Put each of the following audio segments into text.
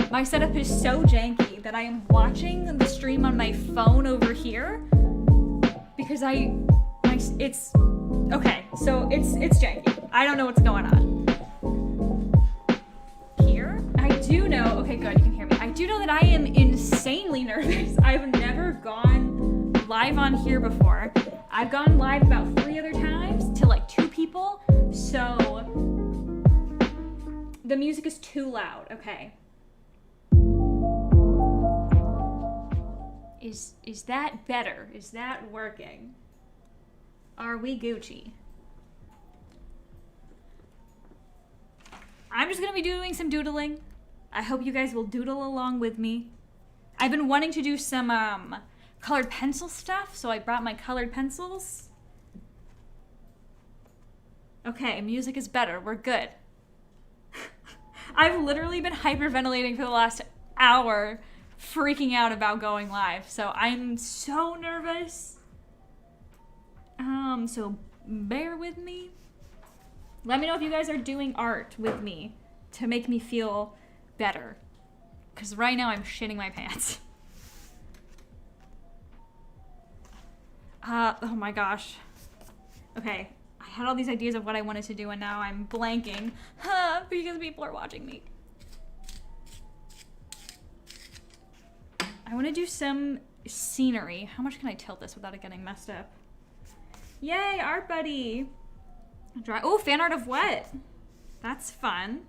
My setup is so janky that I am watching the stream on my phone over here because it's okay, so it's janky. I don't know what's going on. Here, I do know, okay good, you can hear me. I do know that I am insanely nervous. I've never gone live on here before. I've gone live about 3 other times to like 2 people, so the music is too loud, okay. Is that better? Is that working? Are we Gucci? I'm just gonna be doing some doodling. I hope you guys will doodle along with me. I've been wanting to do some colored pencil stuff, so I brought my colored pencils. Okay, music is better. We're good. I've literally been hyperventilating for the last hour, freaking out about going live, so I'm so nervous. So bear with me. Let me know if you guys are doing art with me to make me feel better, because right now I'm shitting my pants. Oh my gosh. Okay, I had all these ideas of what I wanted to do and now I'm blanking because people are watching me. I want to do some scenery. How much can I tilt this without it getting messed up? Yay, art buddy. Oh, fan art of what? That's fun.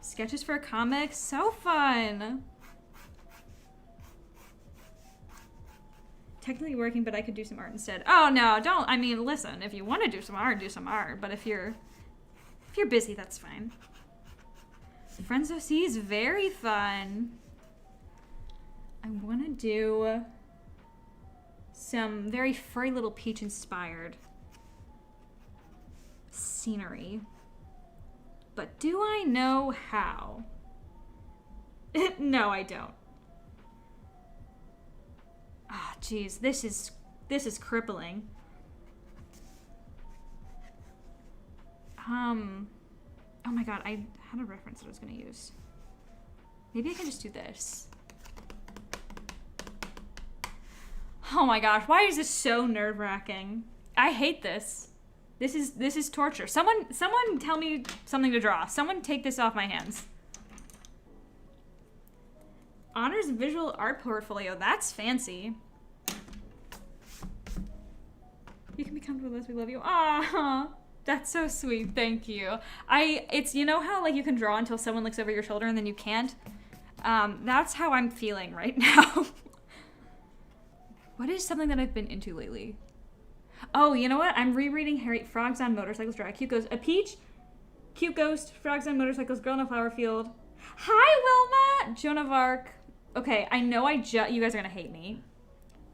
Sketches for a comic, so fun. Technically working, but I could do some art instead. Oh no, don't. I mean, listen, if you want to do some art, do some art. But if you're busy, that's fine. Friends of Sea is very fun. I want to do some very Furry Little Peach inspired scenery. But do I know how? No, I don't. Ah, geez, this is crippling. Oh my god, I had a reference that I was gonna use. Maybe I can just do this. Oh my gosh, why is this so nerve-wracking? I hate this. This is torture. Someone tell me something to draw. Someone take this off my hands. Honors visual art portfolio. That's fancy. You can be comfortable with us. We love you. Ah, that's so sweet. Thank you. It's, you know how like you can draw until someone looks over your shoulder and then you can't? That's how I'm feeling right now. What is something that I've been into lately? Oh, you know what? I'm rereading Frogs on Motorcycles, Dry Cute Ghost. A Peach, Cute Ghost, Frogs on Motorcycles, Girl in a Flower Field. Hi, Wilma! Joan of Arc. Okay, I know you guys are gonna hate me.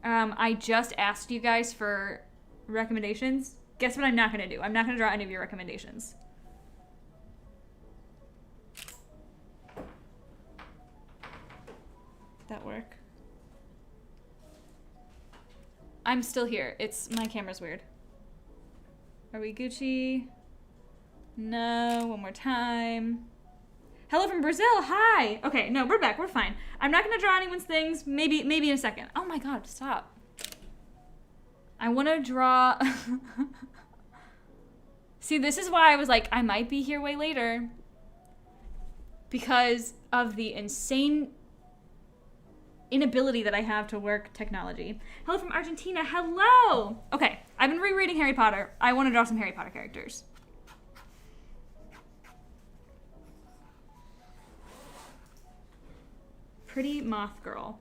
I just asked you guys for recommendations. Guess what I'm not gonna do? I'm not gonna draw any of your recommendations. That work? I'm still here. My camera's weird. Are we Gucci? No, one more time. Hello from Brazil, hi! Okay, no, we're back, we're fine. I'm not gonna draw anyone's things, maybe in a second. Oh my god, stop. I wanna draw... See, this is why I was like, I might be here way later. Because of the insane inability that I have to work technology. Hello from Argentina, hello! Okay, I've been rereading Harry Potter. I wanna draw some Harry Potter characters. Pretty Moth Girl.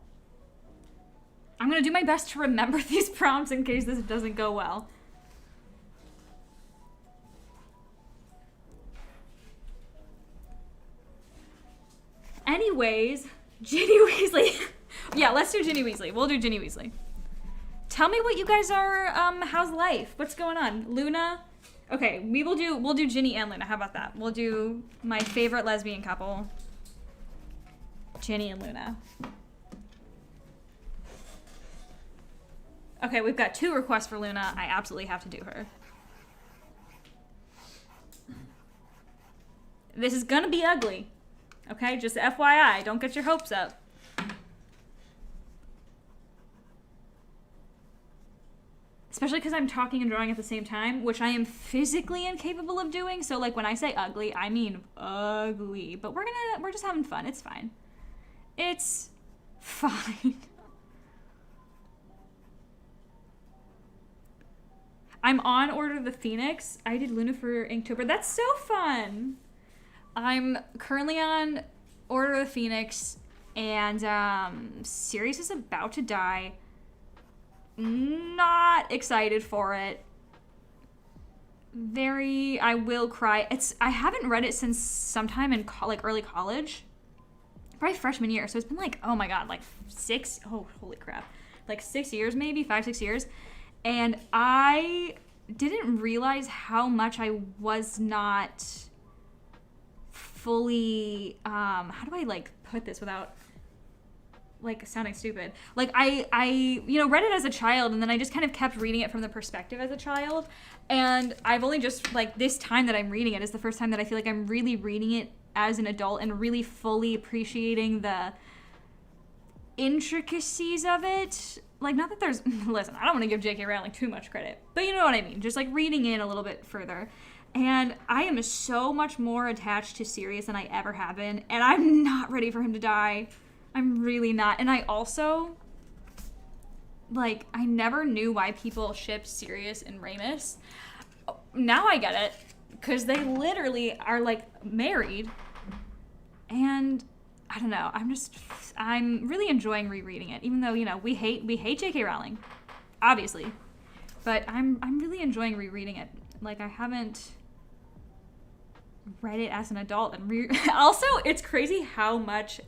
I'm gonna do my best to remember these prompts in case this doesn't go well. Anyways, Ginny Weasley. Yeah, let's do Ginny Weasley. We'll do Ginny Weasley. Tell me what you guys are, how's life? What's going on? Luna? Okay, we'll do Ginny and Luna. How about that? We'll do my favorite lesbian couple. Ginny and Luna. Okay, we've got 2 requests for Luna. I absolutely have to do her. This is gonna be ugly. Okay, just FYI, don't get your hopes up. Especially because I'm talking and drawing at the same time, which I am physically incapable of doing. So like when I say ugly, I mean ugly. But we're just having fun. It's fine. It's fine. I'm on Order of the Phoenix. I did Luna for Inktober. That's so fun. I'm currently on Order of the Phoenix, and Sirius is about to die. Not excited for it. I will cry. I haven't read it since sometime in early college. Probably freshman year. So it's been like, oh my god, like 6, oh holy crap. Like 6 years maybe, 5, 6 years. And I didn't realize how much I was not fully, how do I like put this without like sounding stupid? Like I read it as a child, and then I just kind of kept reading it from the perspective as a child. And I've only just, like, this time that I'm reading it is the first time that I feel like I'm really reading it as an adult and really fully appreciating the intricacies of it. Like, not that there's, listen, I don't want to give J.K. Rowling too much credit, but you know what I mean. Just like reading in a little bit further. And I am so much more attached to Sirius than I ever have been. And I'm not ready for him to die. I'm really not. And I also, like, I never knew why people shipped Sirius and Ramus. Now I get it. Because they literally are, like, married. And I don't know. I'm really enjoying rereading it. Even though, you know, we hate J.K. Rowling. Obviously. But I'm really enjoying rereading it. Like, I haven't read it as an adult. And also, it's crazy how much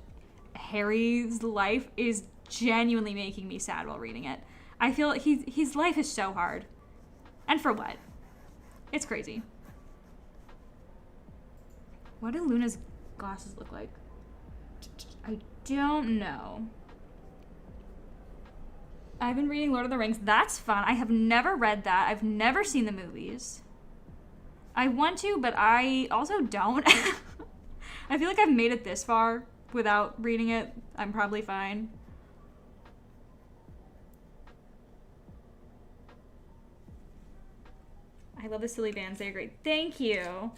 Harry's life is genuinely making me sad while reading it. I feel his life is so hard. And for what? It's crazy. What do Luna's glasses look like? I don't know. I've been reading Lord of the Rings. That's fun. I have never read that. I've never seen the movies. I want to, but I also don't. I feel like I've made it this far without reading it. I'm probably fine. I love the silly bands. They're great. Thank you.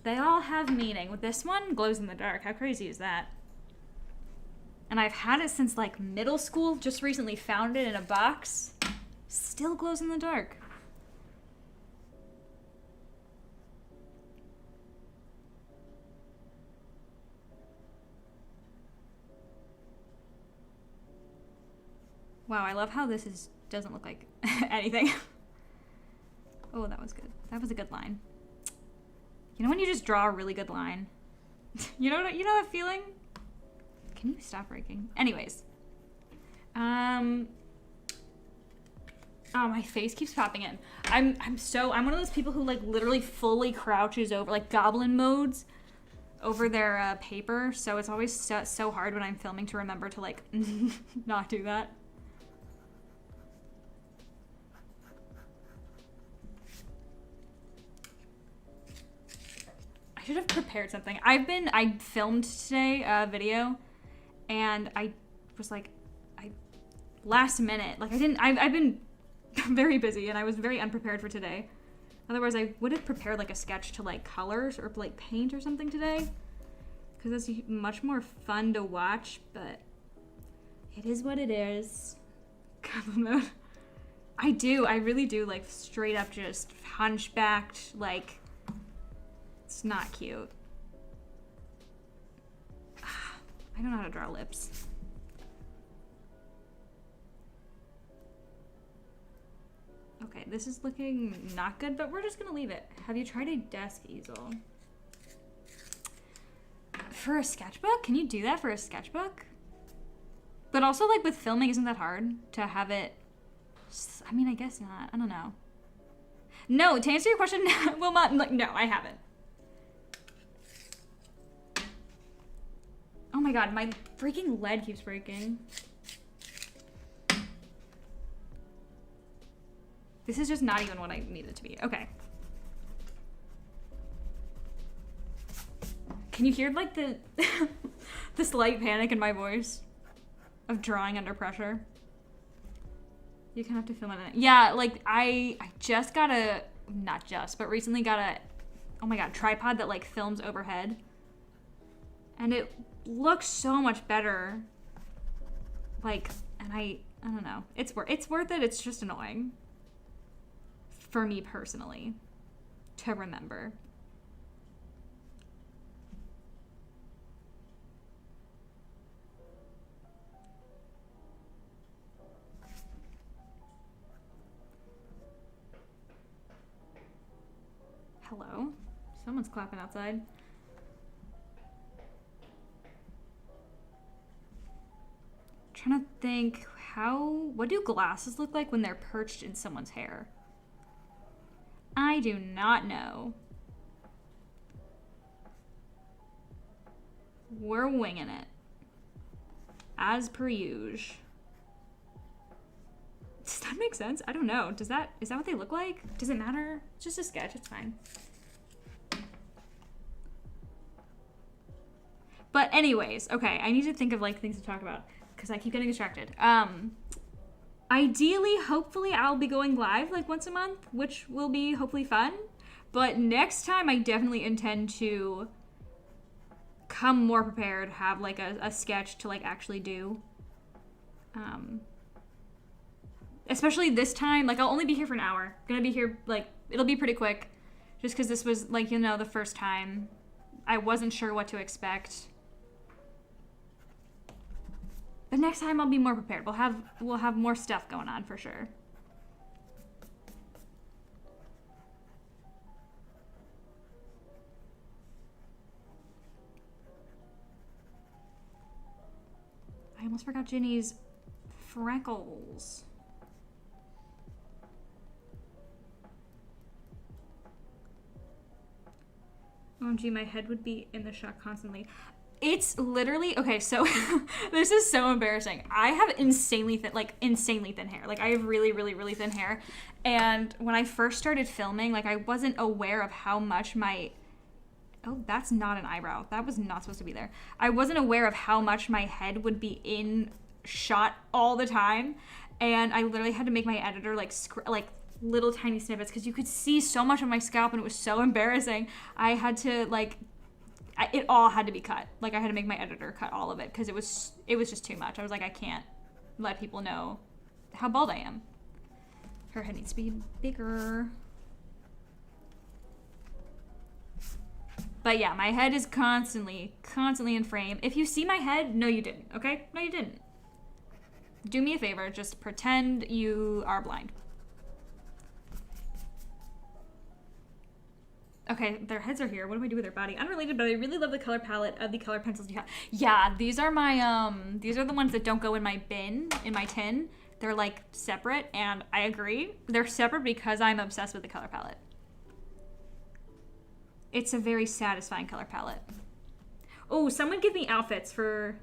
They all have meaning. With this one, glows in the dark. How crazy is that? And I've had it since like middle school. Just recently found it in a box. Still glows in the dark. Wow, I love how this doesn't look like anything. Oh, that was good. That was a good line. You know when you just draw a really good line? You know that feeling? Can you stop breaking? Anyways. Oh, my face keeps popping in. I'm one of those people who like literally fully crouches over, like goblin modes over their paper. So it's always so hard when I'm filming to remember to like not do that. I should have prepared something. I filmed today a video, and I was like, last minute, like I've been very busy, and I was very unprepared for today. Otherwise, I would have prepared like a sketch to like colors or like paint or something today, because it's much more fun to watch, but it is what it is. Goblin mode. I really do, like straight up just hunchbacked, like, it's not cute. I don't know how to draw lips. Okay, this is looking not good, but we're just gonna leave it. Have you tried a desk easel? For a sketchbook? Can you do that for a sketchbook? But also, like, with filming, isn't that hard to have it? I mean, I guess not. I don't know. No, to answer your question, Wilma, no, I haven't. Oh my god, my freaking lead keeps breaking. This is just not even what I need it to be. Okay. Can you hear, like, the the slight panic in my voice of drawing under pressure? You kind of have to film it. Yeah, like, I just got a, not just, but recently got a, oh my god, tripod that, like, films overhead. And it looks so much better. Like, and I don't know. It's worth it. It's just annoying. For me personally. To remember. Hello? Someone's clapping outside. Trying to think, what do glasses look like when they're perched in someone's hair? I do not know. We're winging it. As per usual. Does that make sense? I don't know. Is that what they look like? Does it matter? It's just a sketch, it's fine. But anyways, okay, I need to think of like things to talk about because I keep getting distracted. Ideally, hopefully, I'll be going live like once a month, which will be hopefully fun. But next time, I definitely intend to come more prepared, have like a sketch to like actually do. Especially this time, like I'll only be here for an hour. Gonna be here, like, it'll be pretty quick. Just because this was like, the first time. I wasn't sure what to expect. But next time I'll be more prepared. We'll have more stuff going on for sure. I almost forgot Ginny's freckles. OMG, my head would be in the shot constantly. It's literally, okay, so this is so embarrassing. I have insanely thin hair. Like, I have really, really, really thin hair. And when I first started filming, like, I wasn't aware of how much my, oh, that's not an eyebrow. That was not supposed to be there. I wasn't aware of how much my head would be in shot all the time. And I literally had to make my editor, like little tiny snippets because you could see so much of my scalp and it was so embarrassing. I had to it all had to be cut. Like, I had to make my editor cut all of it because it was just too much. I was like, I can't let people know how bald I am. Her head needs to be bigger. But yeah, my head is constantly in frame. If you see my head, no you didn't, okay? No you didn't. Do me a favor, just pretend you are blind. Okay, their heads are here. What do I do with their body? Unrelated, but I really love the color palette of the color pencils you have. Yeah, these are my, these are the ones that don't go in my bin, in my tin. They're like separate, and I agree. They're separate because I'm obsessed with the color palette. It's a very satisfying color palette. Oh, someone give me outfits for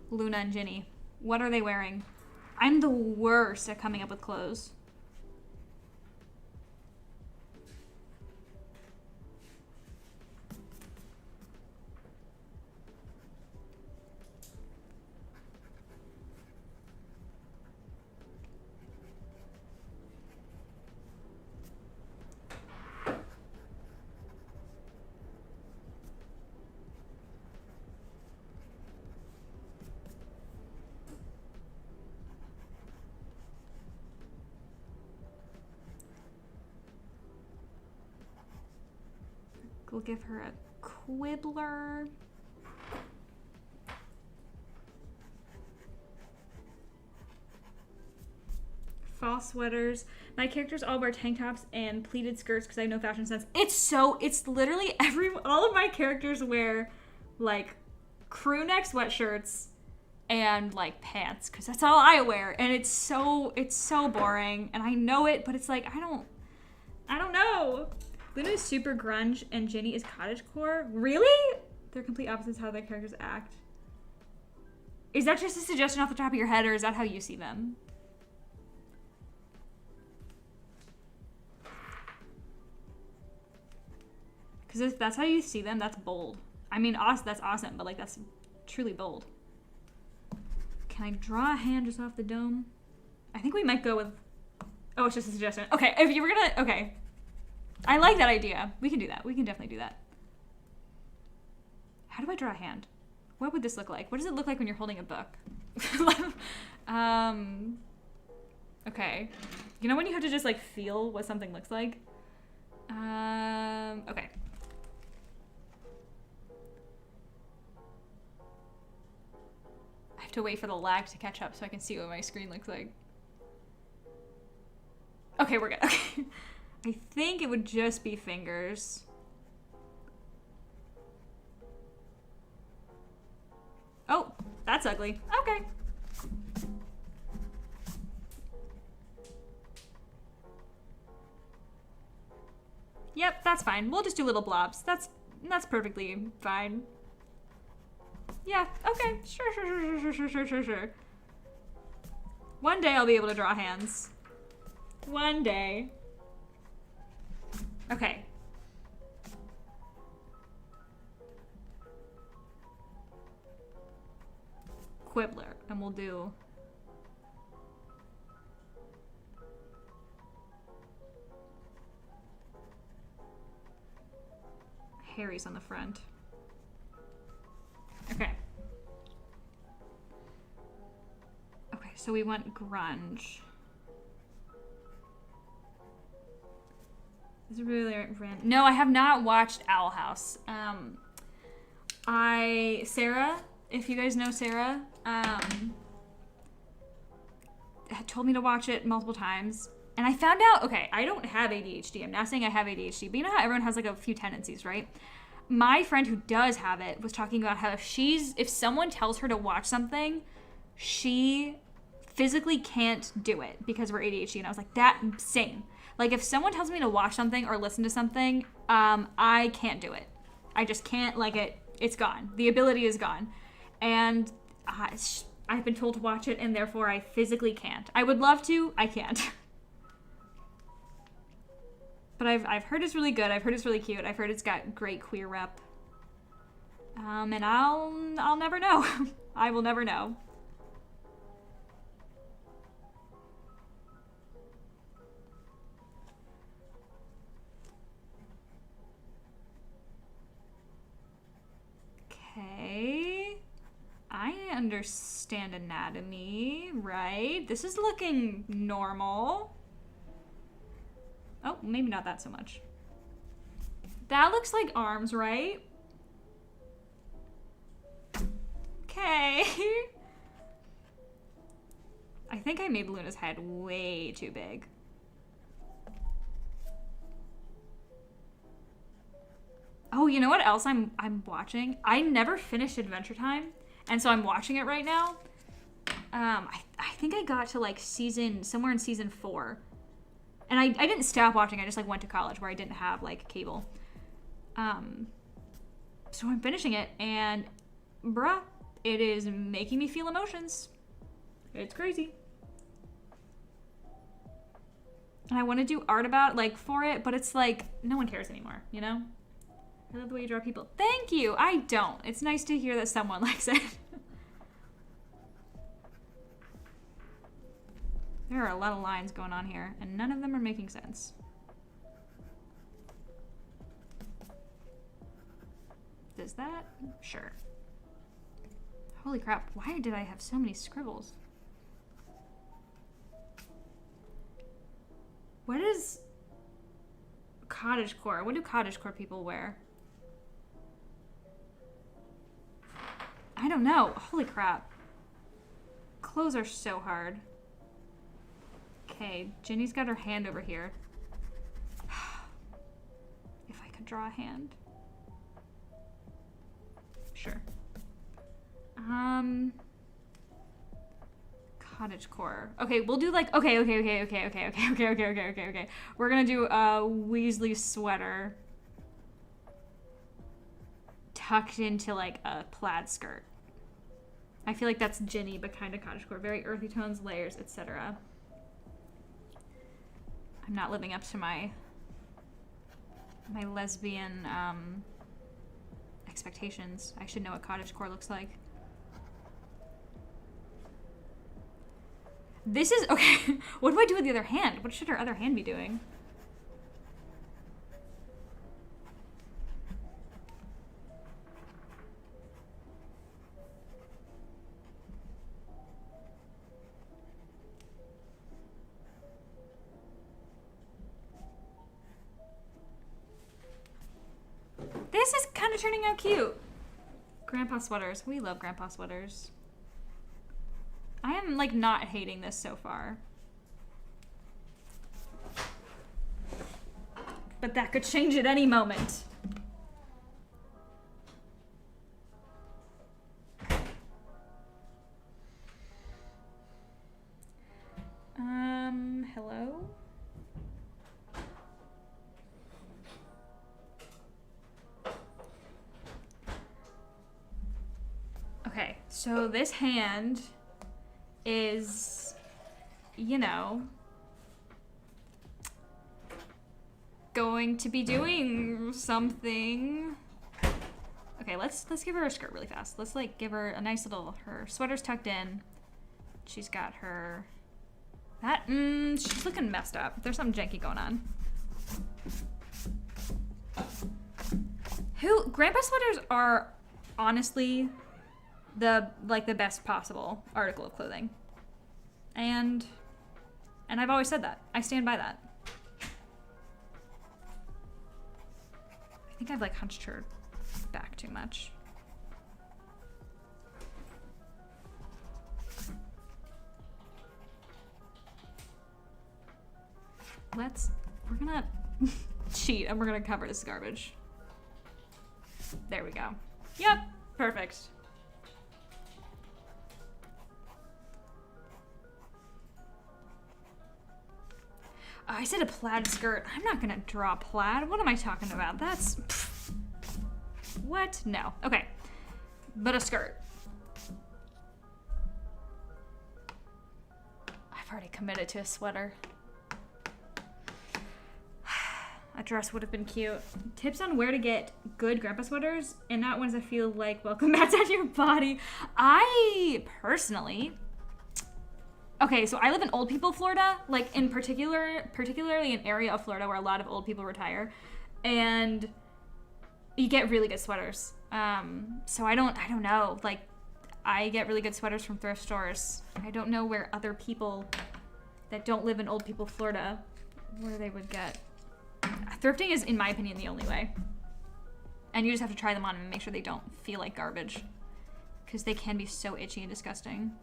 Luna and Ginny. What are they wearing? I'm the worst at coming up with clothes. We'll give her a quibbler. Fall sweaters. My characters all wear tank tops and pleated skirts because I have no fashion sense. It's literally all of my characters wear like crew neck sweatshirts and like pants because that's all I wear. And it's so boring and I know it, but it's like, I don't know. Luna is super grunge and Ginny is cottagecore. Really? They're complete opposites how their characters act. Is that just a suggestion off the top of your head, or is that how you see them? Because if that's how you see them, that's bold. I mean, that's awesome, but like that's truly bold. Can I draw a hand just off the dome? I think we might go with, oh, it's just a suggestion. Okay, if you were gonna, okay. I like that idea. We can do that. We can definitely do that. How do I draw a hand? What would this look like? What does it look like when you're holding a book? Okay. You know when you have to just like feel what something looks like? Okay. I have to wait for the lag to catch up so I can see what my screen looks like. Okay, we're good. Okay. I think it would just be fingers. Oh, that's ugly. Okay. Yep, that's fine. We'll just do little blobs. That's perfectly fine. Yeah, okay. Sure. One day I'll be able to draw hands. One day. Okay. Quibbler, and we'll do Harry's on the front. Okay. Okay, so we want grunge. This is really random. No, I have not watched Owl House. Sarah, if you guys know Sarah, told me to watch it multiple times. And I found out, okay, I don't have ADHD. I'm not saying I have ADHD, but you know how everyone has like a few tendencies, right? My friend who does have it was talking about how if someone tells her to watch something, she physically can't do it because we're ADHD. And I was like, that same. Like if someone tells me to watch something or listen to something, I can't do it. I just can't, like it's gone. The ability is gone. And I've been told to watch it and therefore I physically can't. I would love to, I can't. But I've heard it's really good. I've heard it's really cute. I've heard it's got great queer rep. And I'll never know. I will never know. Okay. I understand anatomy, right? This is looking normal. Oh, maybe not that so much. That looks like arms, right? Okay. I think I made Luna's head way too big. Oh, you know what else I'm watching? I never finished Adventure Time, and so I'm watching it right now. I think I got to like somewhere in season 4. And I didn't stop watching, I just like went to college where I didn't have like cable. So I'm finishing it and bruh, it is making me feel emotions. It's crazy. And I want to do art about like for it, but it's like no one cares anymore, you know? I love the way you draw people. Thank you. I don't. It's nice to hear that someone likes it. There are a lot of lines going on here, and none of them are making sense. Does that? Sure. Holy crap, why did I have so many scribbles? What is cottagecore? What do cottagecore people wear? I don't know. Holy crap. Clothes are so hard. Okay, Ginny's got her hand over here. If I could draw a hand. Sure. Cottagecore. Okay, we'll do like okay. We're gonna do a Weasley sweater tucked into like a plaid skirt. I feel like that's Ginny, but kind of cottagecore. Very earthy tones, layers, etc. I'm not living up to my lesbian expectations. I should know what cottagecore looks like. This is okay. What do I do with the other hand? What should her other hand be doing? This is kind of turning out cute. Grandpa sweaters. We love grandpa sweaters. I am like not hating this so far. But that could change at any moment. Hello? Okay, so this hand is, you know, going to be doing something. Okay, let's give her a skirt really fast. Let's like give her a nice little, her sweater's tucked in. She's got her, she's looking messed up. There's something janky going on. Grandpa sweaters are honestly the best possible article of clothing. And I've always said that. I stand by that. I think I've like hunched her back too much. We're gonna cheat and we're gonna cover this garbage. There we go. Yep, perfect. I said a plaid skirt. I'm not gonna draw plaid. What am I talking about? That's... Pff. What? No. Okay. But a skirt. I've already committed to a sweater. A dress would have been cute. Tips on where to get good grandpa sweaters and not ones that feel like welcome mats on your body. I personally... Okay, so I live in old people Florida, like in particularly an area of Florida where a lot of old people retire, and you get really good sweaters. So I don't know, like I get really good sweaters from thrift stores. I don't know where other people that don't live in old people Florida, where they would get. Thrifting is, in my opinion, the only way. And you just have to try them on and make sure they don't feel like garbage, because they can be so itchy and disgusting.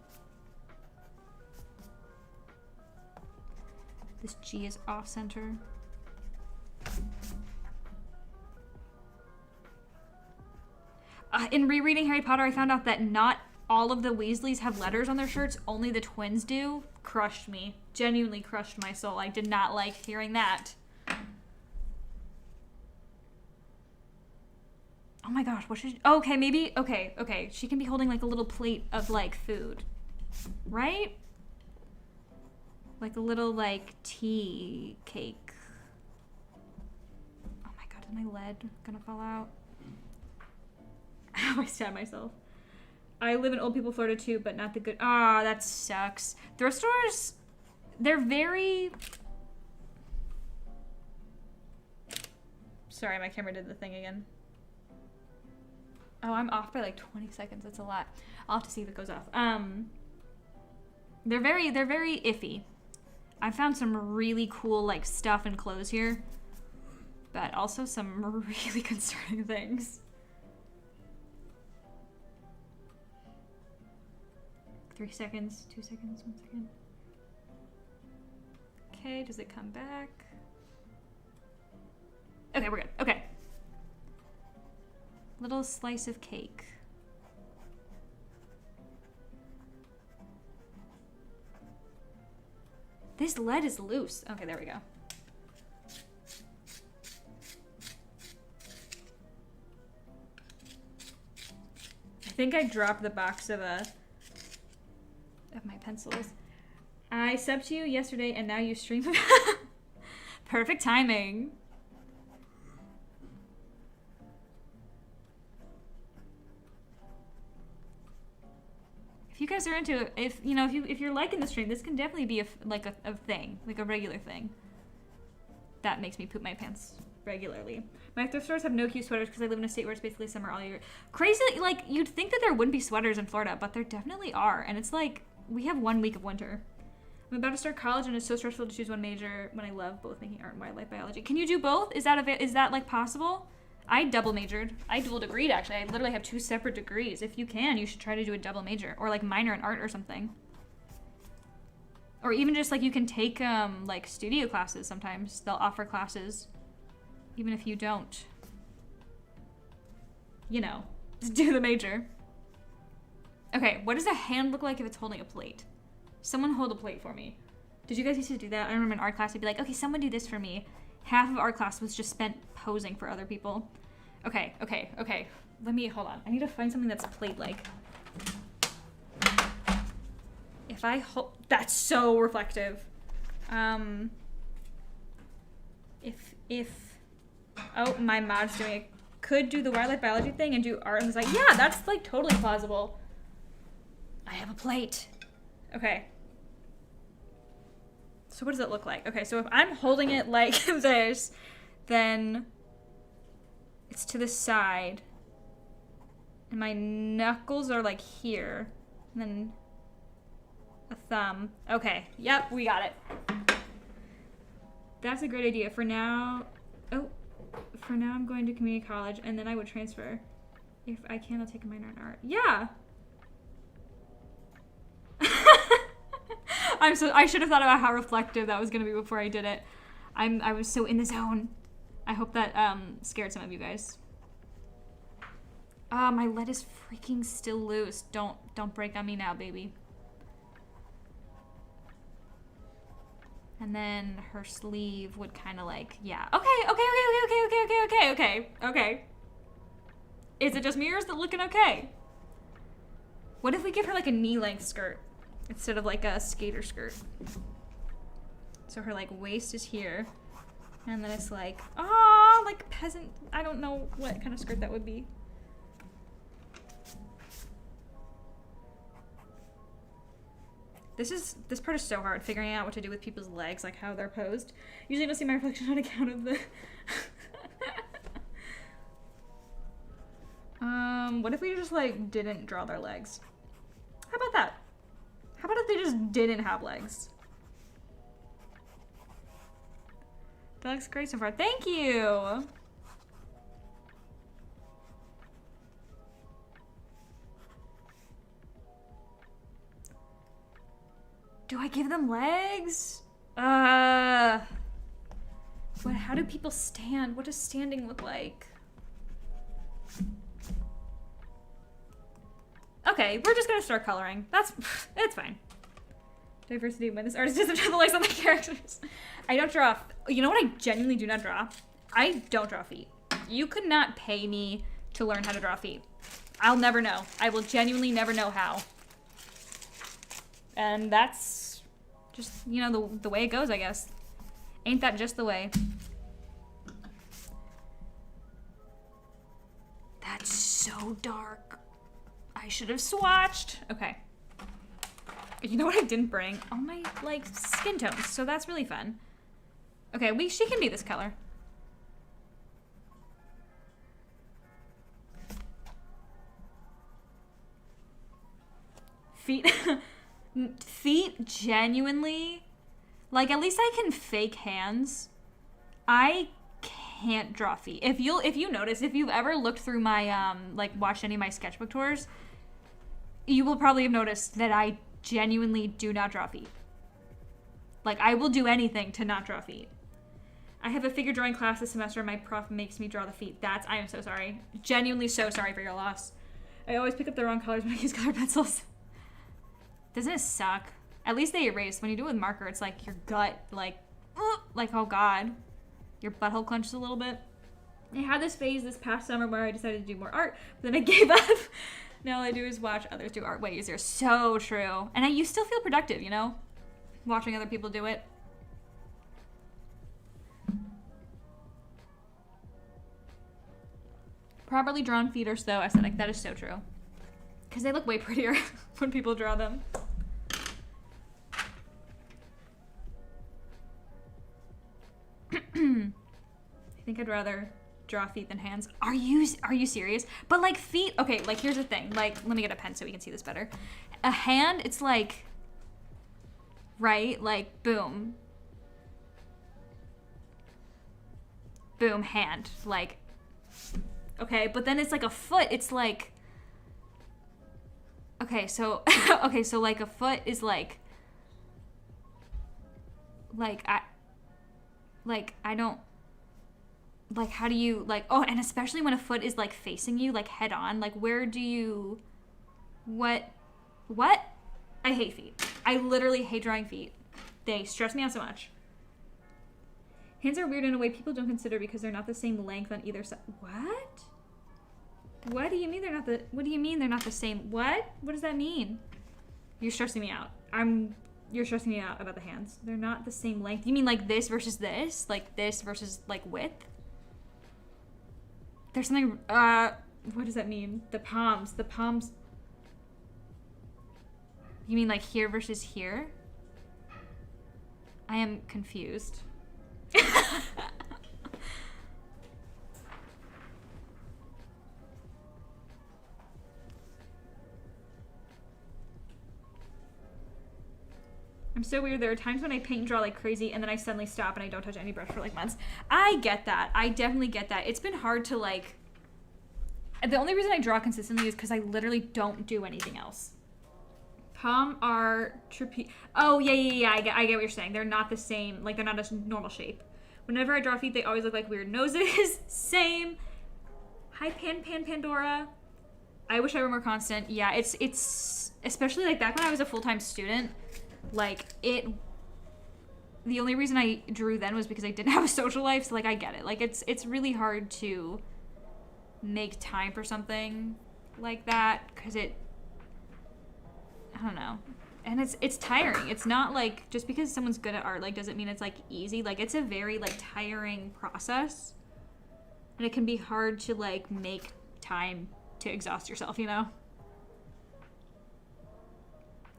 This G is off center. In rereading Harry Potter, I found out that not all of the Weasleys have letters on their shirts, only the twins do. Crushed me. Genuinely crushed my soul. I did not like hearing that. Oh my gosh, what should she... Okay, maybe... Okay. She can be holding like a little plate of like food. Right? Like a little, like, tea cake. Oh my god, is my lead gonna fall out? Ow, I stabbed myself. I live in old people Florida too, but not the good... Ah, that sucks. Thrift stores, they're very... Sorry, my camera did the thing again. Oh, I'm off by like 20 seconds. That's a lot. I'll have to see if it goes off. They're very iffy. I found some really cool like stuff and clothes here, but also some really concerning things. 3 seconds, 2 seconds, 1 second. Okay, does it come back? Okay, we're good. Okay. Little slice of cake. This lead is loose. Okay, there we go. I think I dropped the box of my pencils. I subbed to you yesterday and now you stream. Perfect timing. If you guys are into it, if you're liking the stream, this can definitely be a thing, like a regular thing. That makes me poop my pants regularly. My thrift stores have no cute sweaters because I live in a state where it's basically summer all year. Crazy, like you'd think that there wouldn't be sweaters in Florida, but there definitely are, and it's like we have 1 week of winter. I'm about to start college and it's so stressful to choose one major when I love both making art and wildlife biology. Can you do both? Is that like possible? I double majored. I dual degreed actually. I literally have 2 separate degrees. If you can, you should try to do a double major or like minor in art or something. Or even just like you can take like studio classes sometimes. They'll offer classes even if you don't. You know, just do the major. Okay, what does a hand look like if it's holding a plate? Someone hold a plate for me. Did you guys used to do that? I remember in art class I'd be like, okay, someone do this for me. Half of art class was just spent posing for other people. Okay. Hold on. I need to find something that's plate-like. If I hold... That's so reflective. Oh, my mod's doing it. Could do the wildlife biology thing and do art and it's like, yeah, that's like totally plausible. I have a plate. Okay. So what does it look like? Okay, so if I'm holding it like this, then it's to the side. And my knuckles are like here. And then a thumb. Okay, yep, we got it. That's a great idea. For now I'm going to community college and then I would transfer. If I can, I'll take a minor in art. Yeah. I should have thought about how reflective that was gonna be before I did it. I was so in the zone. I hope that scared some of you guys. My lead is freaking still loose. Don't break on me now, baby. And then her sleeve would kind of like, yeah. Okay. Is it just me or is it looking okay? What if we give her like a knee-length skirt instead of like a skater skirt? So her like waist is here. And then it's like, like peasant. I don't know what kind of skirt that would be. This part is so hard, figuring out what to do with people's legs, like how they're posed. Usually I don't see my reflection on account of the... What if we just like didn't draw their legs? How about that? How about if they just didn't have legs? That looks great so far. Thank you! Do I give them legs? How do people stand? What does standing look like? Okay, we're just gonna start coloring. It's fine. Diversity when this artist doesn't draw the legs on the characters. I don't draw, you know what I genuinely do not draw? I don't draw feet. You could not pay me to learn how to draw feet. I'll never know. I will genuinely never know how. And that's just, you know, the way it goes, I guess. Ain't that just the way? That's so dark. I should have swatched. Okay. You know what I didn't bring? All my, like, skin tones. So that's really fun. Okay, she can be this color. Feet. Feet, genuinely. Like, at least I can fake hands. I can't draw feet. If you notice, if you've ever looked through my, like, watched any of my sketchbook tours, you will probably have noticed that I genuinely do not draw feet. Like, I will do anything to not draw feet. I have a figure drawing class this semester and my prof makes me draw the feet. I am so sorry. Genuinely so sorry for your loss. I always pick up the wrong colors when I use color pencils. Doesn't it suck? At least they erase. When you do it with marker, it's like your gut, like, oh god. Your butthole clenches a little bit. I had this phase this past summer where I decided to do more art, but then I gave up. Now all I do is watch others do art. Wait, you're so true. And you still feel productive, you know? Watching other people do it. Properly drawn feet are so aesthetic. That is so true. Because they look way prettier when people draw them. I think I'd rather draw feet than hands. Are you serious? But like feet, okay, like here's the thing. Like, let me get a pen so we can see this better. A hand, it's like, right? Like, boom. Boom, hand. Like, okay, but then it's like a foot. It's like, okay, so, okay, so like a foot is like I don't, like, how do you, like, oh, and especially when a foot is, like, facing you, like, head on, like, where do you, what? I hate feet. I literally hate drawing feet. They stress me out so much. Hands are weird in a way people don't consider because they're not the same length on either side. What? What do you mean they're not the same? What? What does that mean? You're stressing me out. You're stressing me out about the hands. They're not the same length. You mean like this versus this? Like this versus like width? There's something, what does that mean? The palms. You mean like here versus here? I am confused. I'm so weird. There are times when I paint and draw like crazy and then I suddenly stop and I don't touch any brush for like months. I get that. I definitely get that. It's been hard to like, the only reason I draw consistently is because I literally don't do anything else. Palm are oh yeah, I get what you're saying. They're not the same, like they're not a normal shape. Whenever I draw feet, they always look like weird noses. Same. Hi Pandora. I wish I were more constant. Yeah, it's especially like back when I was a full-time student, like the only reason I drew then was because I didn't have a social life. So like, I get it. Like it's really hard to make time for something like that because I don't know. And it's tiring. It's not like just because someone's good at art like doesn't mean it's like easy. Like it's a very like tiring process. And it can be hard to like make time to exhaust yourself, you know?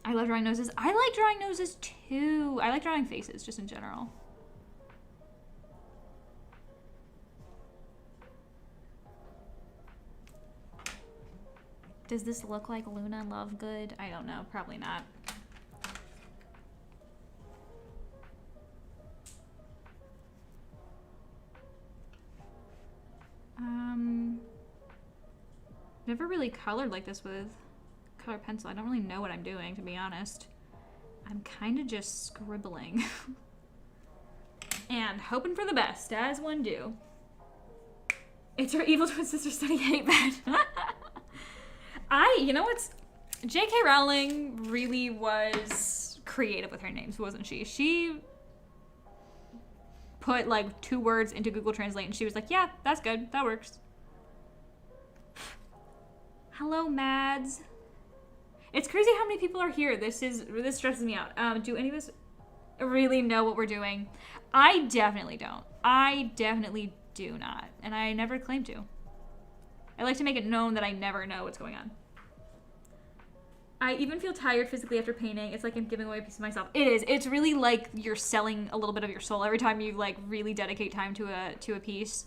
I love drawing noses. I like drawing noses too. I like drawing faces just in general. Does this look like Luna Lovegood? I don't know. Probably not. Never really colored like this with color pencil. I don't really know what I'm doing, to be honest. I'm kind of just scribbling and hoping for the best, as one do. It's her evil twin sister studying hate bed. You know what's, J.K. Rowling really was creative with her names, wasn't she? She put like 2 words into Google Translate and she was like, yeah, that's good, that works. Hello, Mads. It's crazy how many people are here. This stresses me out. Do any of us really know what we're doing? I definitely don't. I definitely do not. And I never claim to. I like to make it known that I never know what's going on. I even feel tired physically after painting. It's like I'm giving away a piece of myself. It is. It's really like you're selling a little bit of your soul every time you like really dedicate time to a piece.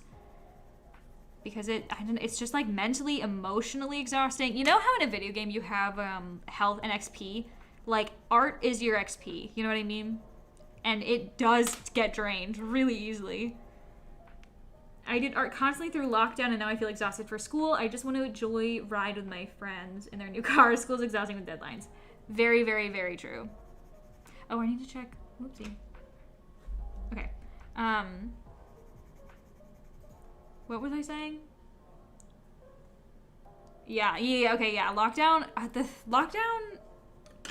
Because it's just like mentally, emotionally exhausting. You know how in a video game you have health and XP? Like art is your XP, you know what I mean? And it does get drained really easily. I did art constantly through lockdown and now I feel exhausted for school. I just want to enjoy ride with my friends in their new cars. School's exhausting with deadlines. Very, very, very true. Oh, I need to check. Whoopsie. Okay. What was I saying? Yeah, okay, yeah. Lockdown, the lockdown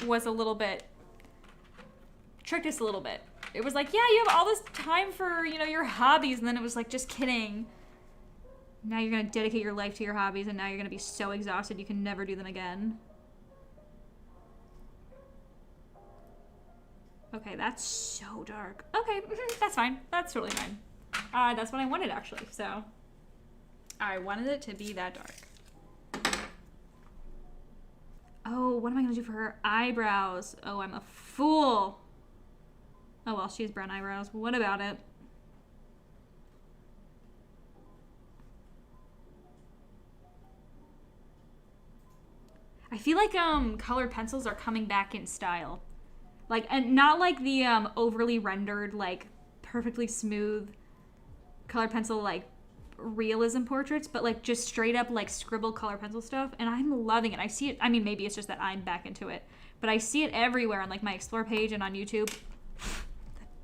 was a little bit, tricked us a little bit. It was like, yeah, you have all this time for, you know, your hobbies, and then it was like, just kidding. Now you're gonna dedicate your life to your hobbies, and now you're gonna be so exhausted you can never do them again. Okay, that's so dark. Okay, that's fine. That's totally fine. That's what I wanted, actually, so. I wanted it to be that dark. Oh, what am I gonna do for her eyebrows? Oh, I'm a fool. Oh well, she has brown eyebrows. What about it? I feel like colored pencils are coming back in style. Like, and not like the overly rendered, like perfectly smooth colored pencil like realism portraits, but like just straight up like scribble color pencil stuff, and I'm loving it. I see it, I mean, maybe it's just that I'm back into it, but I see it everywhere on like my explore page and on YouTube.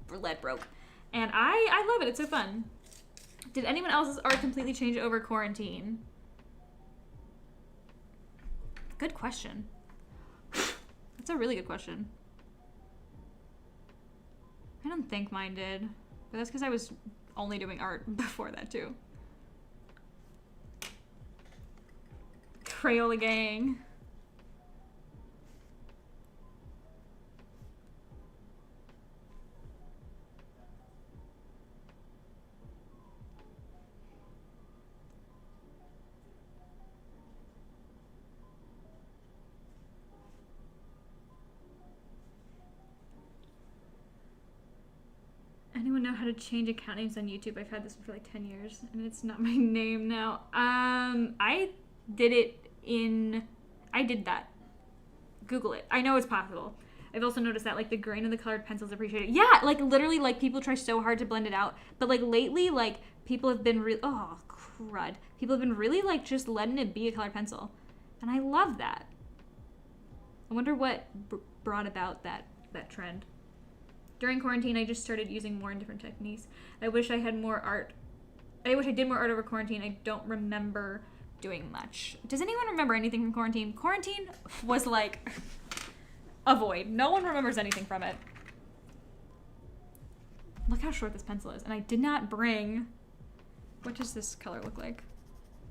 The lead broke. And I love it. It's so fun. Did anyone else's art completely change over quarantine? Good question. That's a really good question. I don't think mine did, but that's because I was only doing art before that too. Crayola gang. Anyone know how to change account names on YouTube? I've had this for like 10 years and it's not my name now. I did that. Google it. I know it's possible. I've also noticed that like the grain of the colored pencils appreciated. Yeah, like literally like people try so hard to blend it out. But like lately, like people have been really, oh crud. People have been really like just letting it be a colored pencil. And I love that. I wonder what brought about that trend. During quarantine, I just started using more and different techniques. I wish I had more art. I wish I did more art over quarantine. I don't remember doing much. Does anyone remember anything from quarantine? Quarantine was like a void. No one remembers anything from it. Look how short this pencil is. And I did not bring, what does this color look like?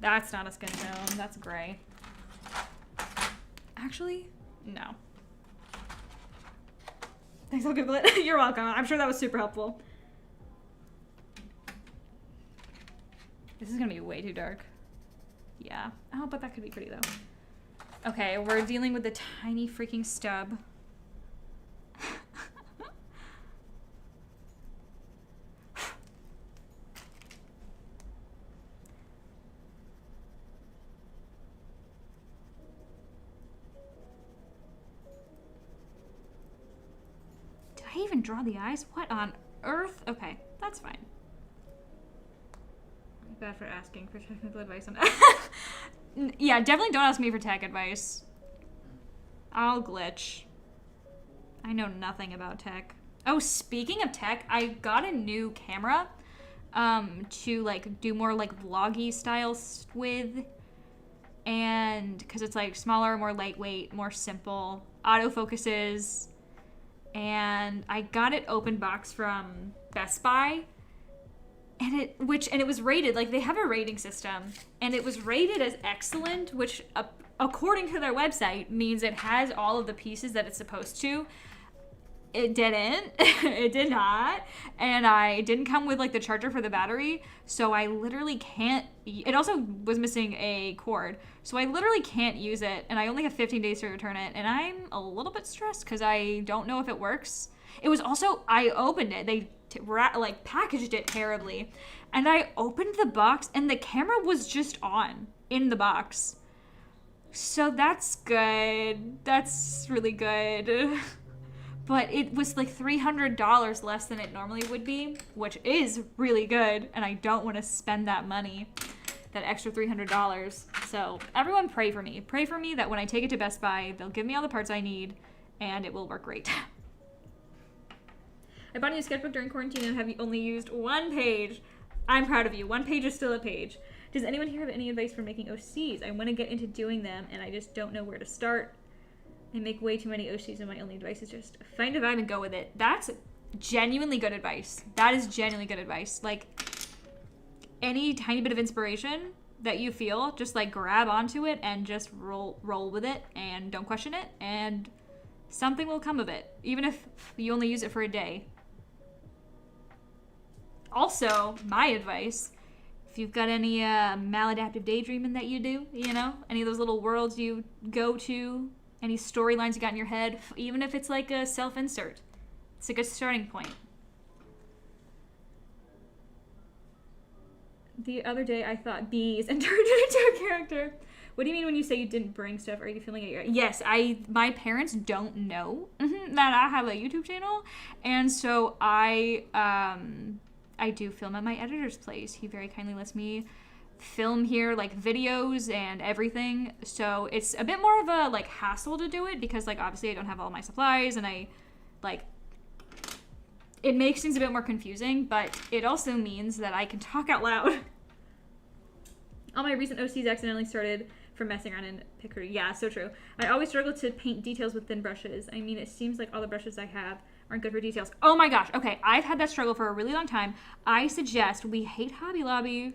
That's not a skin tone, that's gray. Actually, no. Thanks, I'll Google it. You're welcome. I'm sure that was super helpful. This is gonna be way too dark. Yeah. Oh, but that could be pretty though. Okay, we're dealing with the tiny freaking stub. Did I even draw the eyes? What on earth? Okay, that's fine. Bad for asking for technical advice on that. Yeah, definitely don't ask me for tech advice. I'll glitch. I know nothing about tech. Oh, speaking of tech, I got a new camera to like do more like vloggy styles with, and because it's like smaller, more lightweight, more simple, autofocuses, and I got it open box from Best Buy. And it was rated, like they have a rating system, and it was rated as excellent, which according to their website means it has all of the pieces that it's supposed to. It didn't. It did not. And I didn't come with like the charger for the battery, so I literally can't. It also was missing a cord, so I literally can't use it, and I only have 15 days to return it, and I'm a little bit stressed because I don't know if it works. It was also, I opened it, they like packaged it terribly, and I opened the box and the camera was just on in the box. So that's good. That's really good. But it was like $300 less than it normally would be, which is really good, and I don't want to spend that money, that extra $300. So everyone pray for me. Pray for me that when I take it to Best Buy, they'll give me all the parts I need and it will work great. I bought a new sketchbook during quarantine and have only used one page. I'm proud of you. One page is still a page. Does anyone here have any advice for making OCs? I want to get into doing them and I just don't know where to start. I make way too many OCs and my only advice is just find a vibe and go with it. That's genuinely good advice. That is genuinely good advice. Like any tiny bit of inspiration that you feel, just like grab onto it and just roll with it and don't question it, and something will come of it, even if you only use it for a day. Also, my advice, if you've got any maladaptive daydreaming that you do, you know, any of those little worlds you go to, any storylines you got in your head, even if it's like a self-insert, it's a good starting point. The other day I thought bees and turned it into a character. What do you mean when you say you didn't bring stuff? Are you feeling it? Yes, my parents don't know that I have a YouTube channel, and so I do film at my editor's place. He very kindly lets me film here, like videos and everything. So it's a bit more of a like hassle to do it because like obviously I don't have all my supplies, and I like it makes things a bit more confusing, but it also means that I can talk out loud. All my recent OCs accidentally started from messing around in Pictory. Yeah, so true. I always struggle to paint details with thin brushes. I mean, it seems like all the brushes I have aren't good for details. Oh my gosh, okay, I've had that struggle for a really long time. I suggest, we hate Hobby Lobby,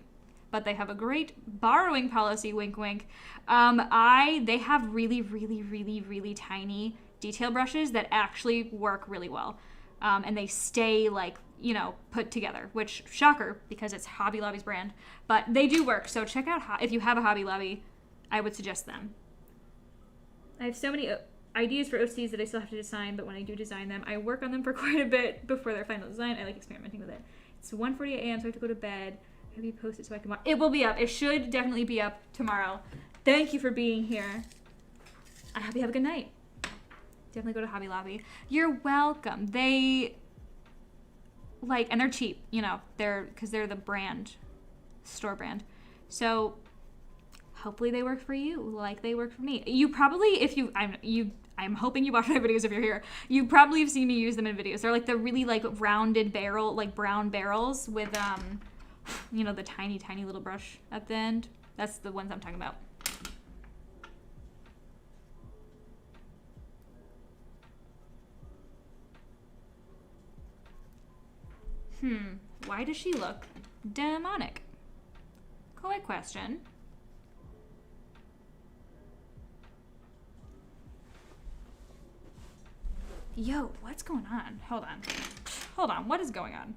but they have a great borrowing policy, wink wink. They have really, really, really, really tiny detail brushes that actually work really well. And they stay like, you know, put together, which shocker because it's Hobby Lobby's brand, but they do work. So check out, if you have a Hobby Lobby, I would suggest them. I have so many ideas for OCs that I still have to design, but when I do design them, I work on them for quite a bit before their final design. I like experimenting with it. It's 1:48 a.m. so I have to go to bed. Have you posted so I can watch? It will be up. It should definitely be up tomorrow. Thank you for being here. I hope you have a good night. Definitely go to Hobby Lobby. You're welcome. They like, and they're cheap, you know, because they're the brand, store brand. So hopefully they work for you like they work for me. You probably, I'm hoping you watch my videos if you're here. You probably have seen me use them in videos. They're like the really like rounded barrel, like brown barrels with, you know, the tiny, tiny little brush at the end. That's the ones I'm talking about. Why does she look demonic? Quick question. Yo, what's going on? Hold on, what is going on?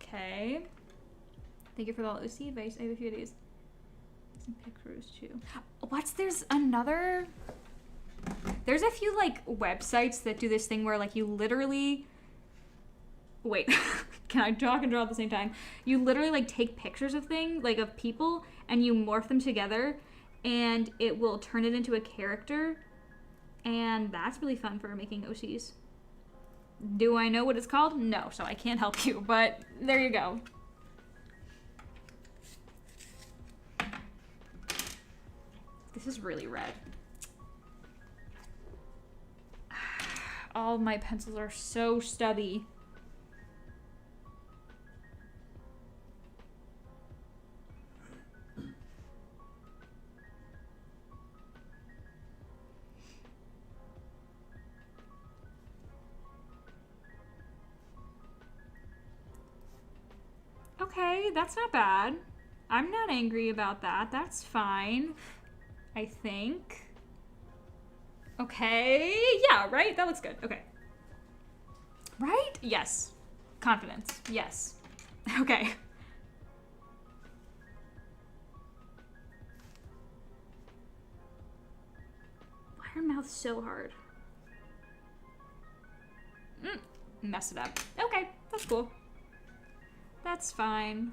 Okay. Thank you for the OC advice. I have a few of these. Some pictures too. There's a few like websites that do this thing where like you literally, wait, can I talk and draw at the same time? You literally like take pictures of things, like of people, and you morph them together, and it will turn it into a character, and that's really fun for making OCs. Do I know what it's called? No, so I can't help you, but there you go. This is really red. All of my pencils are so stubby. Okay, that's not bad. I'm not angry about that. That's fine, I think. Okay, yeah, right? That looks good. Okay. Right? Yes. Confidence. Yes. Okay. Why are her mouth so hard? Messed it up. Okay, that's cool. That's fine.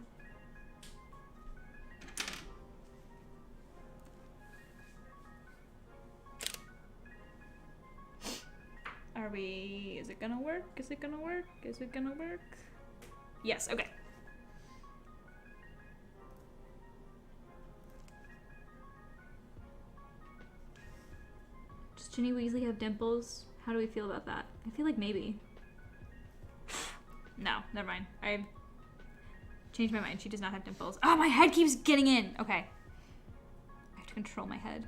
Are we, is it gonna work? Is it gonna work? Is it gonna work? Yes, okay. Does Ginny Weasley have dimples? How do we feel about that? I feel like maybe. No, never mind. I changed my mind. She does not have dimples. Oh, my head keeps getting in. Okay. I have to control my head.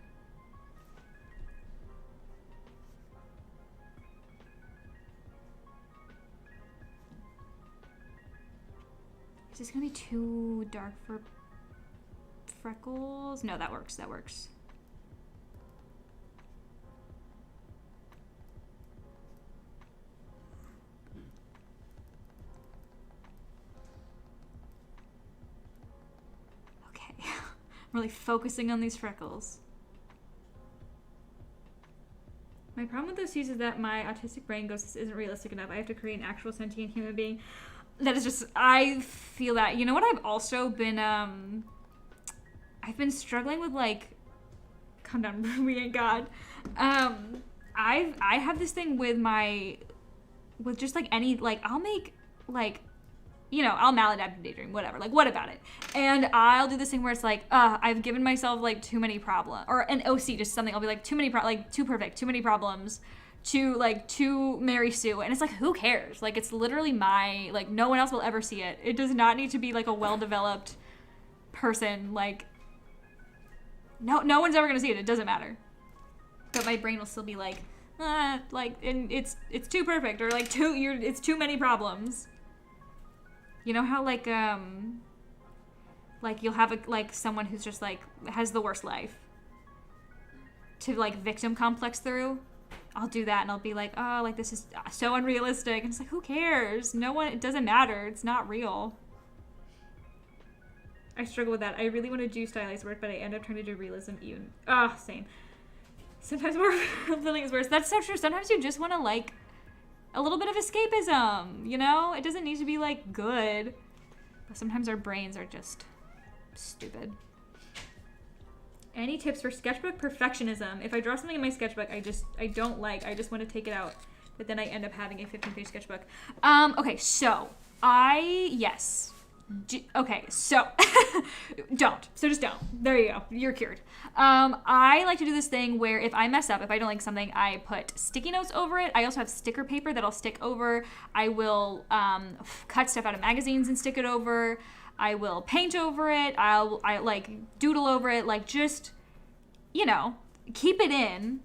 Is this gonna be too dark for freckles? No, that works. That works. Okay. I'm really focusing on these freckles. My problem with those seeds is that my autistic brain goes, this isn't realistic enough. I have to create an actual sentient human being. That is just, I feel that. You know what I've also been, I've been struggling with, like, calm down, we ain't God. I have this thing with with just, like, any, like, I'll make, like, you know, I'll maladapt and daydream, whatever. Like, what about it? And I'll do this thing where it's like, I've given myself, like, too many problems. Or an OC, just something. I'll be like, too perfect, too many problems. To Mary Sue, and it's like, who cares? Like, it's literally like, no one else will ever see it. It does not need to be like a well-developed person. Like, no one's ever gonna see it. It doesn't matter. But my brain will still be like, and it's too perfect, or like it's too many problems. You know how like you'll have someone who's just like has the worst life to like victim complex through. I'll do that and I'll be like, oh, like this is so unrealistic. And it's like, who cares? No one, it doesn't matter. It's not real. I struggle with that. I really want to do stylized work, but I end up trying to do realism even. Same. Sometimes more fulfilling is worse. That's so true. Sometimes you just want to like a little bit of escapism, you know? It doesn't need to be like good. But sometimes our brains are just stupid. Any tips for sketchbook perfectionism? If I draw something in my sketchbook I just want to take it out, but then I end up having a 15-page sketchbook. Okay, so okay, so don't. So just don't. There you go. You're cured. I like to do this thing where if I mess up, if I don't like something, I put sticky notes over it. I also have sticker paper that I'll stick over. I will cut stuff out of magazines and stick it over. I will paint over it. I like doodle over it. Like just, you know, keep it in.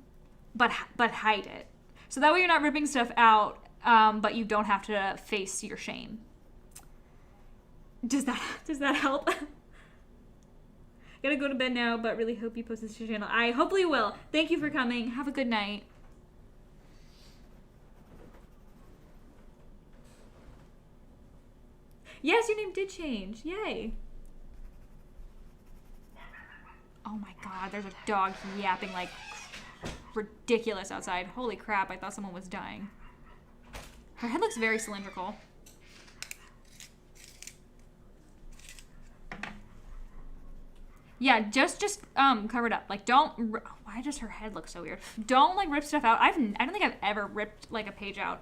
but hide it. So that way you're not ripping stuff out, but you don't have to face your shame. Does that help? Gotta go to bed now, but really hope you post this to your channel. I hopefully will. Thank you for coming. Have a good night. Yes, your name did change. Yay. Oh my god, there's a dog yapping like ridiculous outside. Holy crap, I thought someone was dying. Her head looks very cylindrical. Yeah, just cover it up. Like, don't. Why does her head look so weird? Don't like rip stuff out. I don't think I've ever ripped like a page out.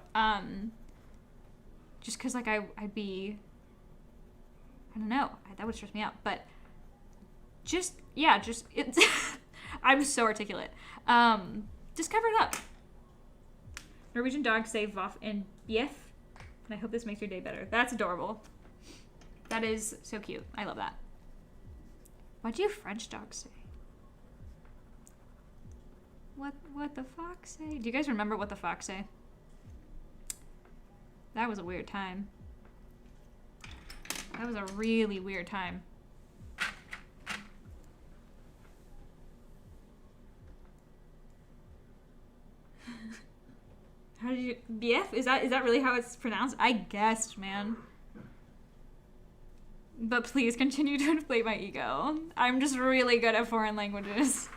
Just because like I'd be. I don't know. That would stress me out. But just it's. I'm so articulate. Just cover it up. Norwegian dogs say voff and bief. And I hope this makes your day better. That's adorable. That is so cute. I love that. What do you French dogs say? What the fox say? Do you guys remember what the fox say? That was a weird time. That was a really weird time. How did you BF? Is that really how it's pronounced? I guessed, man. But please continue to inflate my ego. I'm just really good at foreign languages.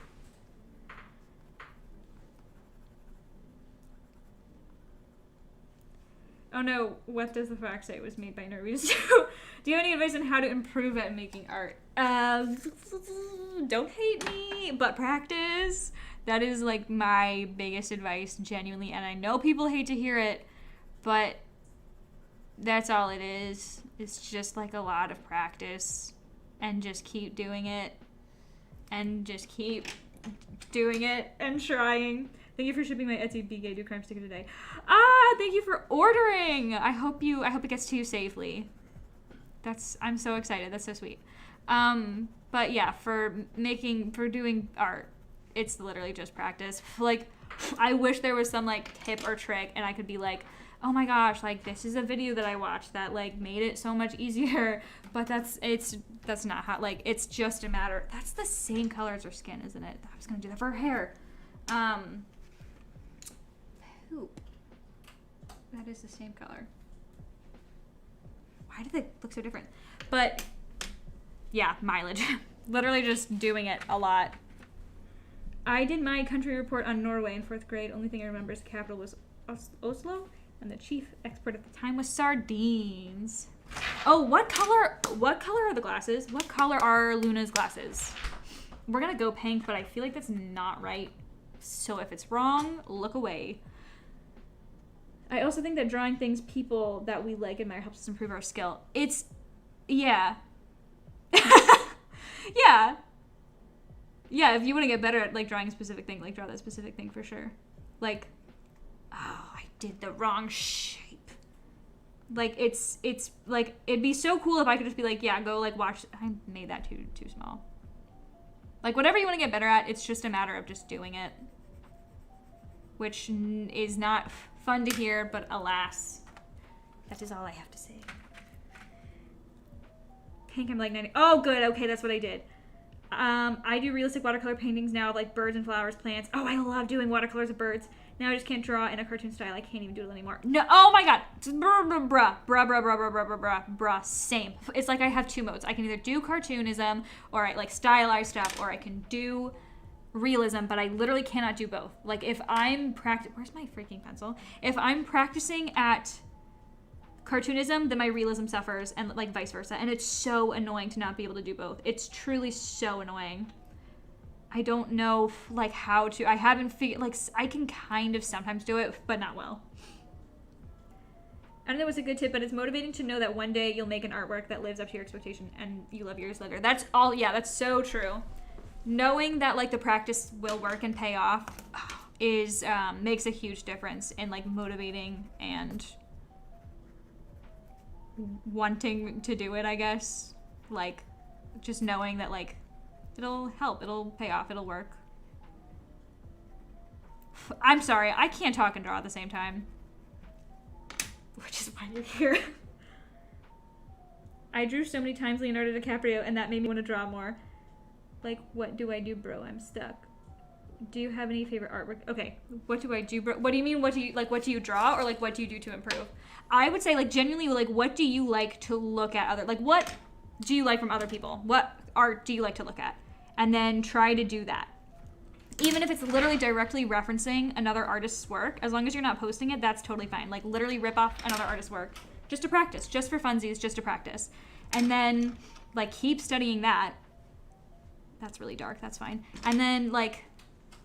Oh no, what does the fox say? It was made by Norwegians too. Do you have any advice on how to improve at making art? Don't hate me, but practice. That is like my biggest advice, genuinely. And I know people hate to hear it, but that's all it is. It's just like a lot of practice and just keep doing it and just keep doing it and trying. Thank you for shipping my Etsy BK Do Crime sticker today. Thank you for ordering. I hope it gets to you safely. I'm so excited. That's so sweet. But yeah, for doing art, it's literally just practice. Like, I wish there was some like tip or trick and I could be like, oh my gosh, like this is a video that I watched that like made it so much easier, but that's not how, like, it's just a matter. That's the same color as her skin, isn't it? I was gonna do that for her hair. Poop. That is the same color. Why do they look so different? But yeah, mileage. Literally just doing it a lot. I did my country report on Norway in 4th grade. Only thing I remember is the capital was Oslo. And the chief export at the time was sardines. Oh, what color are the glasses? What color are Luna's glasses? We're gonna go pink, but I feel like that's not right. So if it's wrong, look away. I also think that drawing people that we like admire helps us improve our skill. Yeah. Yeah. Yeah, if you want to get better at like drawing a specific thing, like draw that specific thing for sure. Like, oh, I did the wrong shape. Like it's like, it'd be so cool if I could just be like, yeah, go like watch. I made that too small. Like whatever you want to get better at, it's just a matter of just doing it, which is not fun to hear, but alas, that is all I have to say. Pink, I'm like 90. Oh, good. Okay, that's what I did. I do realistic watercolor paintings now of like birds and flowers, plants. Oh, I love doing watercolors of birds. Now I just can't draw in a cartoon style. I can't even doodle anymore. No, oh my god. Bruh. Same. It's like I have two modes. I can either do cartoonism or I like stylized stuff, or I can do realism, but I literally cannot do both. Like if I'm where's my freaking pencil? If I'm practicing at cartoonism, then my realism suffers, and like vice versa. And it's so annoying to not be able to do both. It's truly so annoying. I don't know like how to. I haven't figured, like I can kind of sometimes do it, but not well. I don't know what's a good tip, but it's motivating to know that one day you'll make an artwork that lives up to your expectation and you love years later. That's all. Yeah, that's so true. Knowing that like the practice will work and pay off is makes a huge difference in like motivating and wanting to do it, I guess. Like just knowing that like it'll help, it'll pay off, it'll work. I'm sorry, I can't talk and draw at the same time. Which is why you're here. I drew so many times Leonardo DiCaprio, and that made me want to draw more. Like, what do I do, bro? I'm stuck. Do you have any favorite artwork? Okay, what do I do, bro? What do you mean, what do you draw, or like, what do you do to improve? I would say, like, genuinely, like, what do you like to look at other, like, what do you like from other people? What art do you like to look at? And then try to do that. Even if it's literally directly referencing another artist's work, as long as you're not posting it, that's totally fine. Like, literally rip off another artist's work just to practice, just for funsies, just to practice. And then, like, keep studying that. That's really dark, that's fine. And then, like,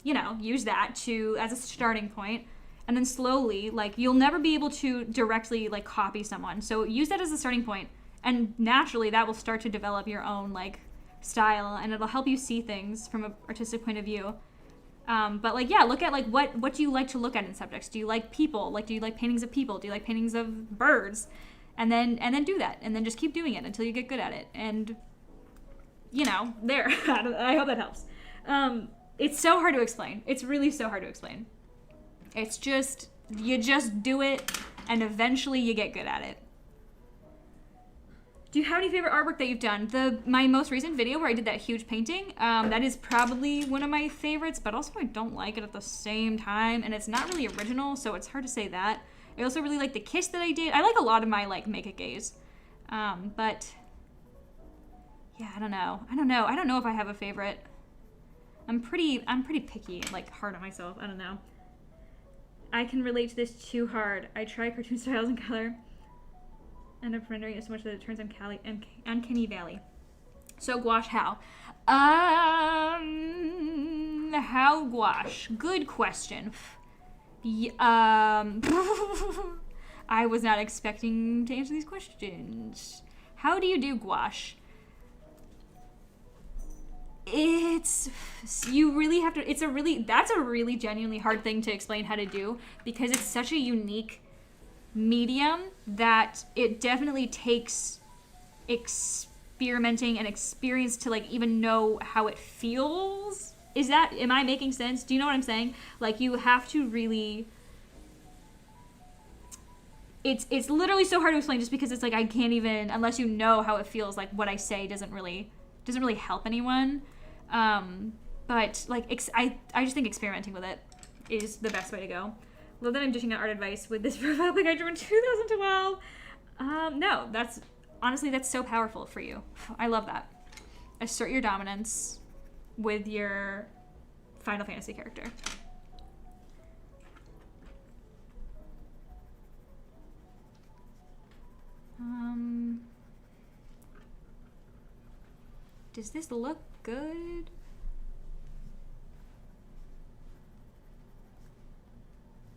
you know, use that as a starting point. And then slowly, like, you'll never be able to directly, like, copy someone. So use that as a starting point. And naturally, that will start to develop your own, like, style. And it'll help you see things from an artistic point of view. But like, yeah, look at like, what do you like to look at in subjects? Do you like people? Like, do you like paintings of people? Do you like paintings of birds? And then do that. And then just keep doing it until you get good at it. And, you know, there. I hope that helps. It's so hard to explain. It's really so hard to explain. It's just, you just do it and eventually you get good at it. Do you have any favorite artwork that you've done? My most recent video where I did that huge painting, that is probably one of my favorites, but also I don't like it at the same time, and it's not really original, so it's hard to say that. I also really like the kiss that I did. I like a lot of my, like, make it gaze. But yeah, I don't know. I don't know if I have a favorite. I'm pretty picky, like, hard on myself. I don't know. I can relate to this too hard. I try cartoon styles in color. End up rendering it so much that it turns uncanny valley. So gouache, how? How gouache? Good question. I was not expecting to answer these questions. How do you do gouache? You really have to, that's a really genuinely hard thing to explain how to do, because it's such a unique medium that it definitely takes experimenting and experience to, like, even know how it feels. Am I making sense? Do you know what I'm saying? Like, you have to really, it's literally so hard to explain, just because it's like, I can't even, unless you know how it feels, like, what I say doesn't really help anyone. But like, I just think experimenting with it is the best way to go. Love that I'm dishing out art advice with this profile pic I drew in 2012. No, that's so powerful for you. I love that. Assert your dominance with your Final Fantasy character. Does this look good?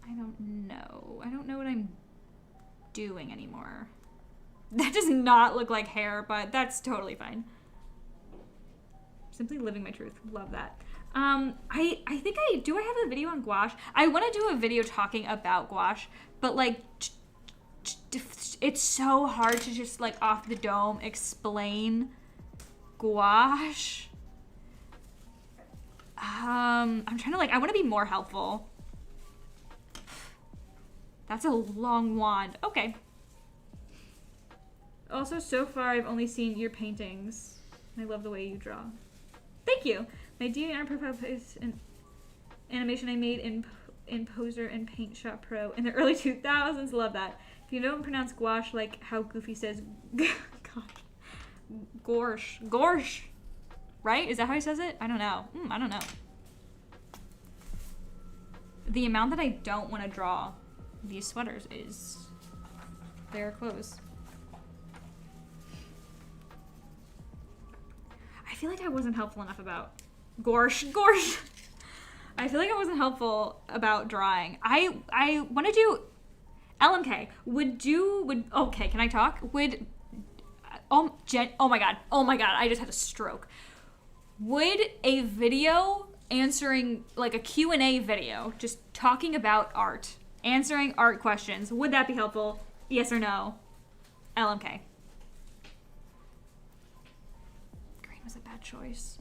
I don't know. I don't know what I'm doing anymore. That does not look like hair, but that's totally fine. Simply living my truth. Love that. I think I have a video on gouache. I want to do a video talking about gouache, but like, it's so hard to just, like, off the dome explain gouache. I'm trying to, like, I want to be more helpful. That's a long wand. Okay. Also, so far, I've only seen your paintings. I love the way you draw. Thank you. My DeviantArt profile is an animation I made in Poser and Paint Shop Pro in the early 2000s. Love that. If you don't pronounce gouache like how Goofy says, gosh, gorsh, right? Is that how he says it? I don't know. I don't know. The amount that I don't want to draw these sweaters is their clothes. I feel like I wasn't helpful enough about gorsh. I feel like I wasn't helpful about drawing. I want to do LMK. Okay, can I talk? Oh my god, I just had a stroke. Would a video answering, like a Q&A video, just talking about art, answering art questions, would that be helpful? Yes or no? LMK. Green was a bad choice.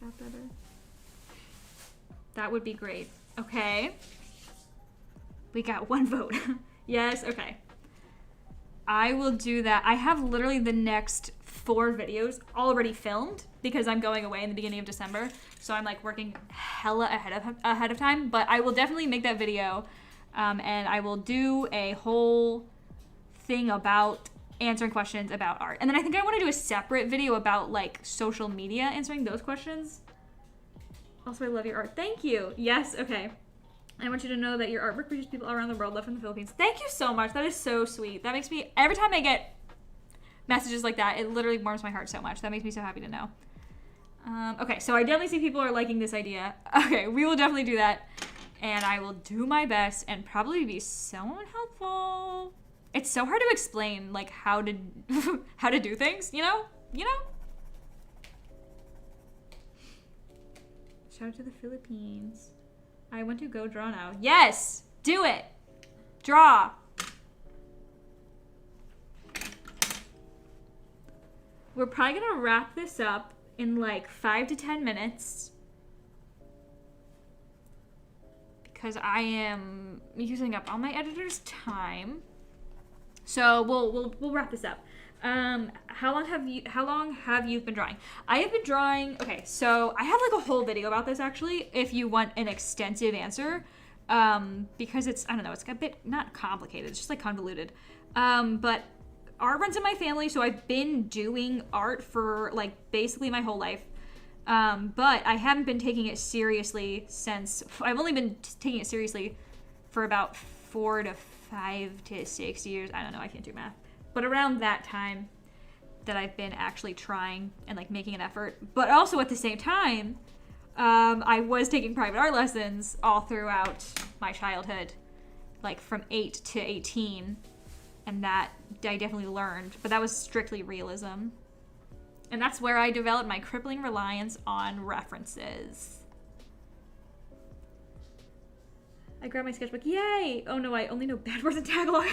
that better? That would be great. Okay. We got 1 vote. Yes, okay. I will do that. I have literally the next 4 videos already filmed because I'm going away in the beginning of December. So I'm like working hella ahead of time, but I will definitely make that video. And I will do a whole thing about answering questions about art. And then I think I want to do a separate video about like social media, answering those questions. Also, I love your art. Thank you. Yes, okay. I want you to know that your artwork reaches people all around the world, love from the Philippines. Thank you so much. That is so sweet. That makes me, every time I get messages like that, it literally warms my heart so much. That makes me so happy to know. Okay, so I definitely see people are liking this idea. Okay, we will definitely do that. And I will do my best and probably be so unhelpful. It's so hard to explain, like, how to how to do things, you know? You know? Shout out to the Philippines. I want to go draw now. Yes! Do it! Draw! We're probably gonna wrap this up in like 5 to 10 minutes. Because I am using up all my editor's time. So we'll wrap this up. How long have you been drawing? I have been drawing, okay, so I have like a whole video about this actually, if you want an extensive answer. Because it's, I don't know, it's a bit, not complicated, it's just like convoluted. But art runs in my family, so I've been doing art for like basically my whole life. But I haven't been taking it seriously since, I've only been taking it seriously for about 4 to 5 to 6 years. I don't know, I can't do math. But around that time that I've been actually trying and like making an effort. But also at the same time, I was taking private art lessons all throughout my childhood, like from 8 to 18. And that I definitely learned, but that was strictly realism. And that's where I developed my crippling reliance on references. I grabbed my sketchbook, yay! Oh no, I only know bad words in Tagalog.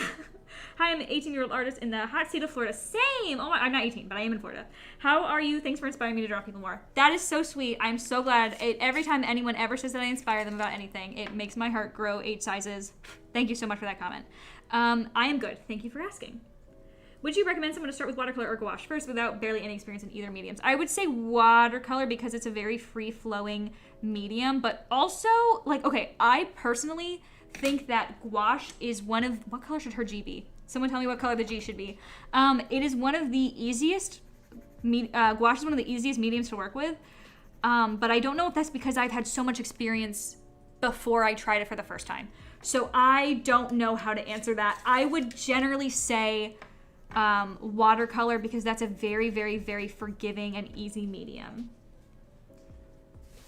Hi, I'm an 18-year-old artist in the hot state of Florida. Same! Oh my, I'm not 18, but I am in Florida. How are you? Thanks for inspiring me to draw people more. That is so sweet. I'm so glad. Every time anyone ever says that I inspire them about anything, it makes my heart grow 8 sizes. Thank you so much for that comment. I am good. Thank you for asking. Would you recommend someone to start with watercolor or gouache first without barely any experience in either mediums? I would say watercolor because it's a very free-flowing medium, but also, like, okay, I personally think that gouache is one of, what color should her G be? Someone tell me what color the G should be. It is one of the easiest, gouache is one of the easiest mediums to work with, but I don't know if that's because I've had so much experience before I tried it for the first time. So I don't know how to answer that. I would generally say watercolor because that's a very, very, very forgiving and easy medium.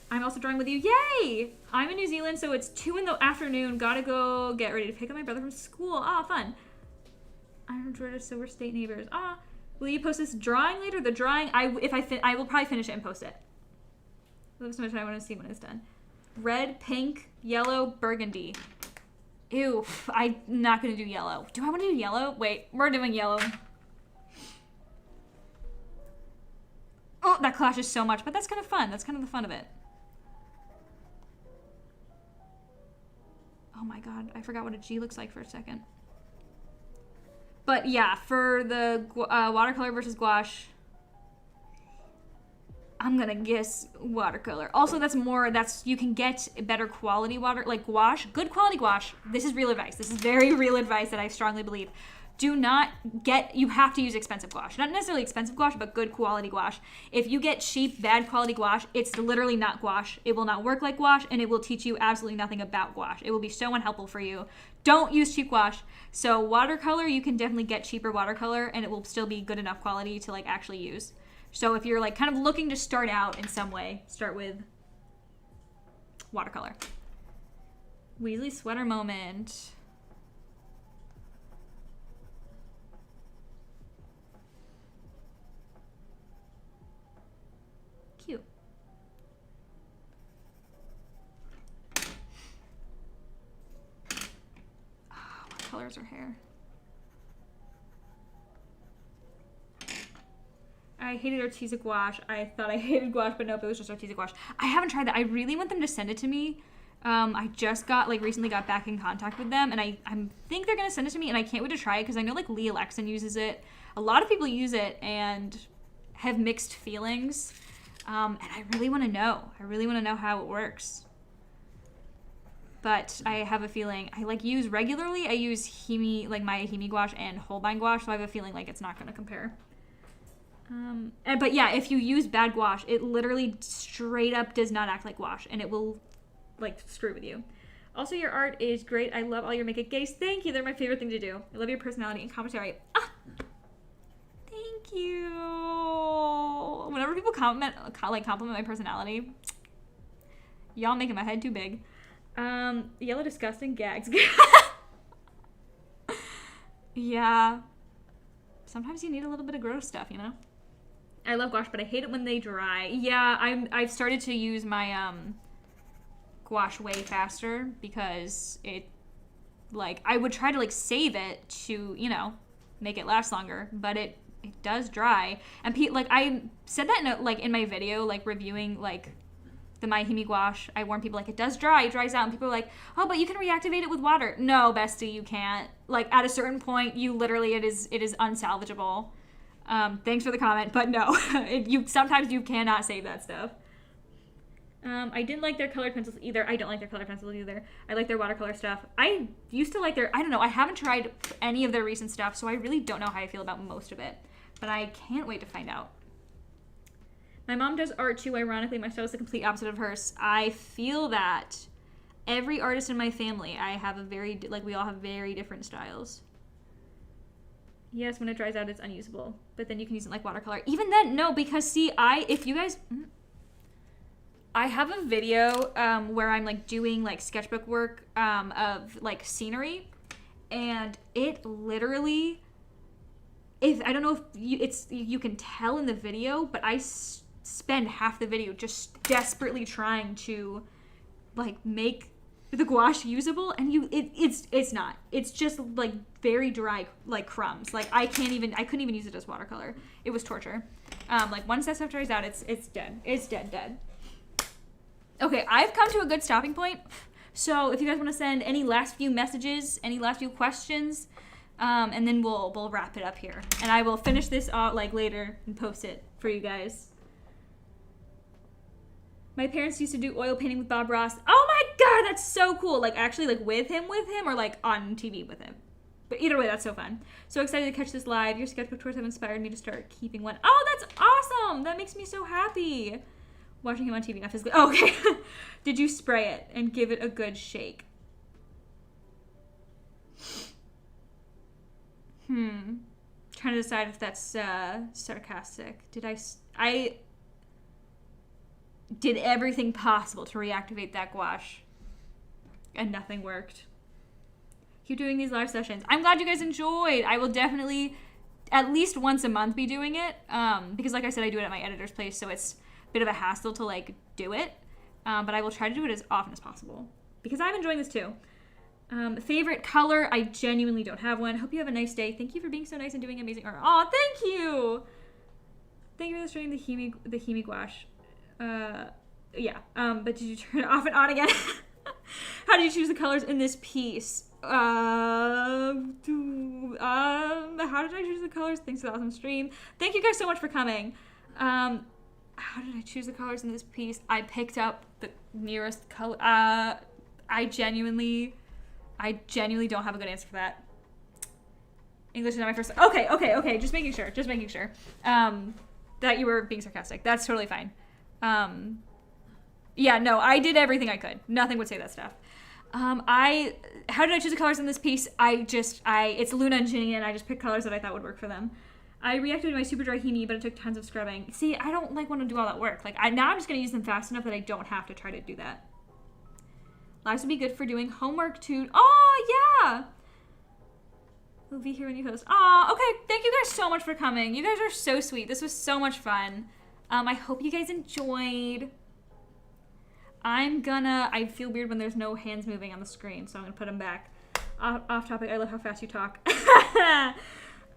I'm also drawing with you. Yay! I'm in New Zealand, so it's 2 in the afternoon. Gotta go get ready to pick up my brother from school. Ah, fun. I'm from Georgia, so we're state neighbors. Ah, will you post this drawing later? The drawing, I will probably finish it and post it. I love so much, I want to see when it's done. Red, pink, yellow, burgundy. Ew, I'm not gonna do yellow. Do I want to do yellow? Wait, we're doing yellow. Oh, that clashes so much, but that's kind of fun. That's kind of the fun of it. Oh my god, I forgot what a G looks like for a second. But yeah, for the watercolor versus gouache, I'm gonna guess watercolor. Also, you can get better quality like gouache, good quality gouache. This is real advice. This is very real advice that I strongly believe. You have to use expensive gouache. Not necessarily expensive gouache, but good quality gouache. If you get cheap, bad quality gouache, it's literally not gouache. It will not work like gouache, and it will teach you absolutely nothing about gouache. It will be so unhelpful for you. Don't use cheap gouache. So watercolor, you can definitely get cheaper watercolor, and it will still be good enough quality to like actually use. So if you're like kind of looking to start out in some way, start with watercolor. Weasley sweater moment. Cute. Oh, what color is her hair? I hated artistic gouache. I thought I hated gouache, but nope, it was just artistic gouache. I haven't tried that. I really want them to send it to me. I just recently got back in contact with them, and I think they're gonna send it to me, and I can't wait to try it because I know Lee Alexan uses it. A lot of people use it and have mixed feelings, and I really want to know. I really want to know how it works. But I have a feeling I use regularly. I use my Himi gouache and Holbein gouache, so I have a feeling it's not gonna compare. But yeah, if you use bad gouache, it literally straight up does not act like gouache, and it will screw with you. Also, your art is great. I love all your makeup gays. Thank you. They're my favorite thing to do. I love your personality and commentary. Thank you. Whenever people compliment my personality, y'all making my head too big. Yellow disgusting gags. Yeah. Sometimes you need a little bit of gross stuff, you know? I love gouache, but I hate it when they dry. Yeah, I've started to use my gouache way faster because it I would try to save it to, make it last longer, but it does dry. And I said that in my video reviewing the My Himi gouache. I warn people it does dry, it dries out, and people are oh, but you can reactivate it with water. No, bestie, you can't. At a certain point, you literally it is unsalvageable. Thanks for the comment, but no, sometimes you cannot save that stuff. I didn't like their colored pencils either. I don't like their colored pencils either. I like their watercolor stuff. I used to like I don't know, I haven't tried any of their recent stuff, so I really don't know how I feel about most of it, but I can't wait to find out. My mom does art too, ironically. My style is the complete opposite of hers. I feel that every artist in my family, I have we all have very different styles. Yes, when it dries out, it's unusable, but then you can use it like watercolor. Even then, no, because see, if you guys... I have a video where I'm doing sketchbook work of scenery, and it literally, I don't know if you can tell in the video, but I spend half the video just desperately trying to make the gouache usable, and it's not. It's just very dry crumbs. I couldn't even use it as watercolor. It was torture. Once that stuff dries out, it's dead. It's dead. Okay, I've come to a good stopping point. So if you guys want to send any last few messages, any last few questions, and then we'll wrap it up here. And I will finish this later and post it for you guys. My parents used to do oil painting with Bob Ross. Oh my god, that's so cool. Actually with him or on TV with him. But either way, that's so fun. So excited to catch this live. Your sketchbook tours have inspired me to start keeping one. Oh, that's awesome. That makes me so happy. Watching him on TV, not physically. Oh, okay. Did you spray it and give it a good shake? Trying to decide if that's sarcastic. I did everything possible to reactivate that gouache, and nothing worked. Keep doing these live sessions. I'm glad you guys enjoyed. I will definitely at least once a month be doing it, because like I said, I do it at my editor's place, so it's bit of a hassle to do it, but I will try to do it as often as possible because I'm enjoying this too. Favorite color? I genuinely don't have one. Hope you have a nice day. Thank you for being so nice and doing amazing art. Oh, thank you. Thank you for showing the Himi gouache. Yeah. But did you turn it off and on again? How did you choose the colors in this piece? How did I choose the colors? Thanks for the awesome stream. Thank you guys so much for coming. How did I choose the colors in this piece? I picked up the nearest color. I genuinely don't have a good answer for that. English is not my first. Okay. Just making sure. That you were being sarcastic. That's totally fine. Yeah, no, I did everything I could. Nothing would say that stuff. How did I choose the colors in this piece? It's Luna and Ginny, and I just picked colors that I thought would work for them. I reactivated my super dry Himi, but it took tons of scrubbing. See, I don't want to do all that work. Now I'm just going to use them fast enough that I don't have to try to do that. Lives would be good for doing homework too. Oh, yeah! We'll be here when you host. Oh, okay. Thank you guys so much for coming. You guys are so sweet. This was so much fun. I hope you guys enjoyed. I feel weird when there's no hands moving on the screen, so I'm going to put them back. Off topic, I love how fast you talk.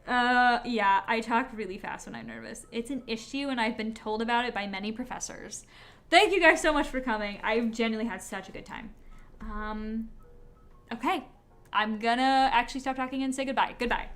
Yeah, I talk really fast when I'm nervous. It's an issue, and I've been told about it by many professors. Thank you guys so much for coming. I've genuinely had such a good time. Okay. I'm gonna actually stop talking and say goodbye. Goodbye.